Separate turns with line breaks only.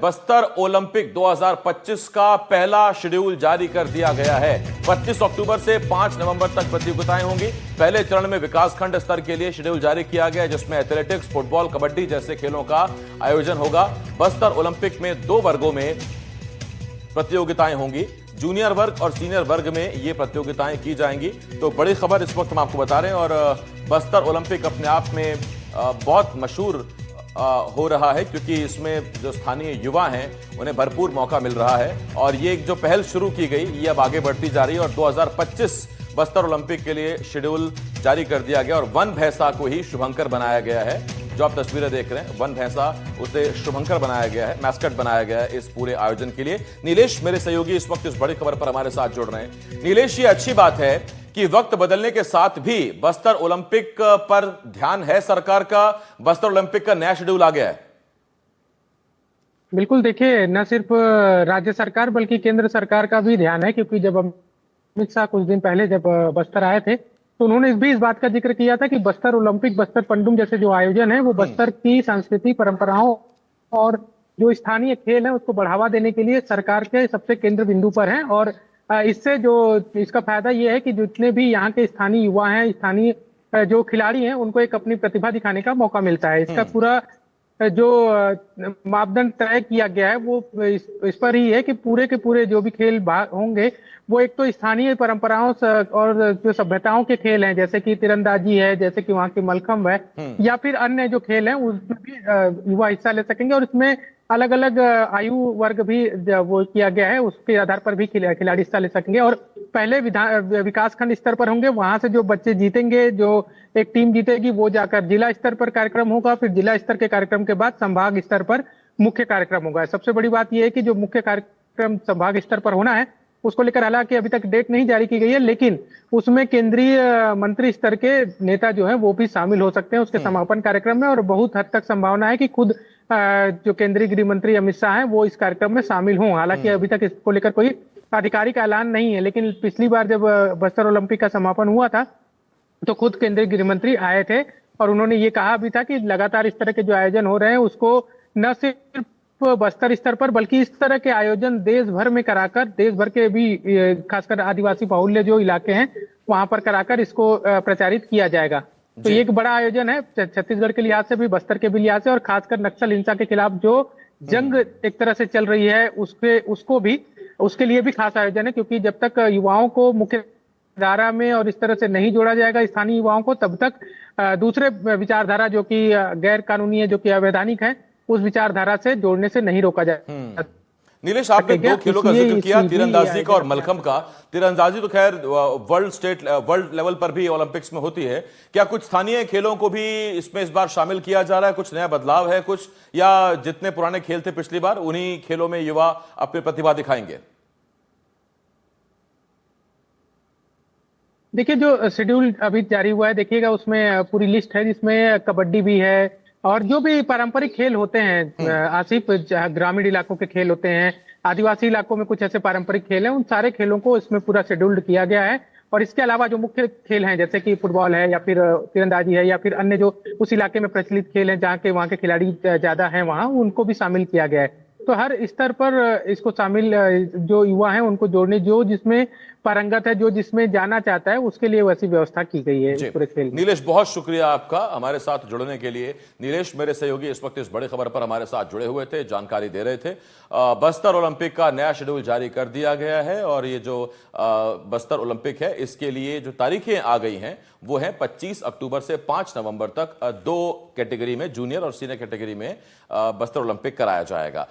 Bastar Olympic 2025 का पहला schedule जारी कर दिया गया है। 25 अक्टूबर से 5 नवंबर तक प्रतियोगिताएं होंगी। पहले चरण में विकासखंड स्तर के लिए शेड्यूल जारी किया गया है, जिसमें एथलेटिक्स, फुटबॉल, कबड्डी जैसे खेलों का आयोजन होगा। बस्तर ओलंपिक में 2 वर्गों में प्रतियोगिताएं होंगी। जूनियर वर्ग और सीनियर वर्ग में ये प्रतियोगिताएं की जाएंगी। तो बड़ी खबर इस वक्त हम आपको बता रहे हैं, और बस्तर ओलंपिक अपने आप में बहुत मशहूर हो रहा है, क्योंकि इसमें जो स्थानीय युवा हैं उन्हें भरपूर मौका मिल रहा है। और ये जो पहल शुरू की गई ये अब आगे बढ़ती जा रही है, और 2025 बस्तर ओलंपिक के लिए शेड्यूल जारी कर दिया गया। और वन भैंसा को ही शुभंकर बनाया गया है। जो आप तस्वीरें देख रहे हैं, वन भैंसा, उसे शुभंकर बनाया गया है, मैस्कट बनाया गया है इस पूरे आयोजन के लिए। नीलेश मेरे सहयोगी इस वक्त इस बड़ी खबर पर हमारे साथ जुड़ रहे हैं। नीलेश, ये अच्छी बात है कि वक्त बदलने के साथ भी बस्तर ओलंपिक पर ध्यान है सरकार का। बस्तर ओलंपिक का नया शेड्यूल आ गया है।
बिल्कुल, देखिए, न सिर्फ राज्य सरकार बल्कि केंद्र सरकार का भी ध्यान है, क्योंकि जब अमित शाह कुछ दिन पहले जब बस्तर आए थे तो उन्होंने इस बात का जिक्र किया था कि बस्तर ओलंपिक, बस्तर पंडुम जैसे जो आयोजन है वो बस्तर की सांस्कृतिक परंपराओं और जो स्थानीय खेल है उसको बढ़ावा देने के लिए सरकार के सबसे केंद्र बिंदु पर है। और इससे जो इसका फायदा ये है कि जितने भी यहाँ के स्थानीय युवा हैं, स्थानीय जो खिलाड़ी हैं, उनको एक अपनी प्रतिभा दिखाने का मौका मिलता है। इसका पूरा जो मापदंड तय किया गया है वो इस पर ही है कि पूरे के पूरे जो भी खेल होंगे वो एक तो स्थानीय परंपराओं और जो सभ्यताओं के खेल हैं, जैसे कि तीरंदाजी है, जैसे कि वहाँ की मलखंब है, या फिर अन्य जो खेल हैं उसमें भी युवा हिस्सा ले सकेंगे। और इसमें अलग अलग आयु वर्ग भी वो किया गया है, उसके आधार पर भी खिलाड़ी हिस्सा ले सकेंगे। और पहले विकासखंड स्तर पर होंगे, वहां से जो बच्चे जीतेंगे, जो एक टीम जीतेगी, वो जाकर जिला स्तर पर कार्यक्रम होगा। फिर जिला स्तर के कार्यक्रम के बाद संभाग स्तर पर मुख्य कार्यक्रम होगा। सबसे बड़ी बात यह है कि जो मुख्य कार्यक्रम संभाग स्तर पर होना है उसको लेकर हालांकि अभी तक डेट नहीं जारी की गई है, लेकिन उसमें केंद्रीय मंत्री स्तर के नेता जो है वो भी शामिल हो सकते हैं उसके समापन कार्यक्रम में। और बहुत हद तक संभावना है कि खुद जो केंद्रीय गृह मंत्री अमित शाह हैं वो इस कार्यक्रम में शामिल हों। हालांकि अभी तक इसको लेकर कोई आधिकारिक ऐलान नहीं है, लेकिन पिछली बार जब बस्तर ओलंपिक का समापन हुआ था तो खुद केंद्रीय गृह मंत्री आए थे और उन्होंने ये कहा भी था कि लगातार इस तरह के जो आयोजन हो रहे हैं उसको न सिर्फ बस्तर स्तर पर बल्कि इस तरह के आयोजन देश भर में कराकर, देश भर के भी खासकर आदिवासी बाहुल्य जो इलाके हैं वहां पर कराकर इसको प्रचारित किया जाएगा। तो ये एक बड़ा आयोजन है छत्तीसगढ़ के लिहाज से भी, बस्तर के भी लिहाज से, और खासकर नक्सल हिंसा के खिलाफ जो जंग एक तरह से चल रही है उसके लिए भी खास आयोजन है। क्योंकि जब तक युवाओं को मुख्य धारा में और इस तरह से नहीं जोड़ा जाएगा स्थानीय युवाओं को, तब तक दूसरे विचारधारा जो कि गैर कानूनी है, जो कि अवैधानिक है, उस विचारधारा से जोड़ने से नहीं रोका जाए।
नीलेश, आपने 2 खेलों का जिक्र किया, तीरंदाजी का और मलखंब का। तीरंदाजी तो खैर वर्ल्ड लेवल पर भी ओलंपिक्स में होती है। क्या कुछ स्थानीय खेलों को भी इसमें इस बार शामिल किया जा रहा है? कुछ नया बदलाव है कुछ, या जितने पुराने खेल थे पिछली बार उन्हीं खेलों में युवा अपनी प्रतिभा दिखाएंगे?
देखिए, जो शेड्यूल अभी जारी हुआ है, देखिएगा उसमें पूरी लिस्ट है, जिसमें कबड्डी भी है और जो भी पारंपरिक खेल होते हैं आसिफ, ग्रामीण इलाकों के खेल होते हैं, आदिवासी इलाकों में कुछ ऐसे पारंपरिक खेल हैं, उन सारे खेलों को इसमें पूरा शेड्यूल्ड किया गया है। और इसके अलावा जो मुख्य खेल हैं, जैसे कि फुटबॉल है या फिर तीरंदाजी है या फिर अन्य जो उस इलाके में प्रचलित खेल हैं, जहाँ के वहाँ के खिलाड़ी ज्यादा हैं, वहाँ उनको भी शामिल किया गया है। तो हर स्तर पर इसको शामिल जो युवा हैं उनको जोड़ने, जो जिसमें पारंगत है, जो जिसमें जाना चाहता है, उसके लिए वैसी व्यवस्था की गई है पूरे खेल में।
नीलेश, बहुत शुक्रिया आपका हमारे साथ जुड़ने के लिए। नीलेश मेरे सहयोगी इस वक्त इस बड़ी खबर पर हमारे साथ जुड़े हुए थे, जानकारी दे रहे थे। बस्तर ओलंपिक का नया शेड्यूल जारी कर दिया गया है, और ये जो बस्तर ओलंपिक है इसके लिए जो तारीखें आ गई हैं वो है 25 अक्टूबर से 5 नवंबर तक 2 कैटेगरी में, जूनियर और सीनियर कैटेगरी में बस्तर ओलंपिक कराया जाएगा।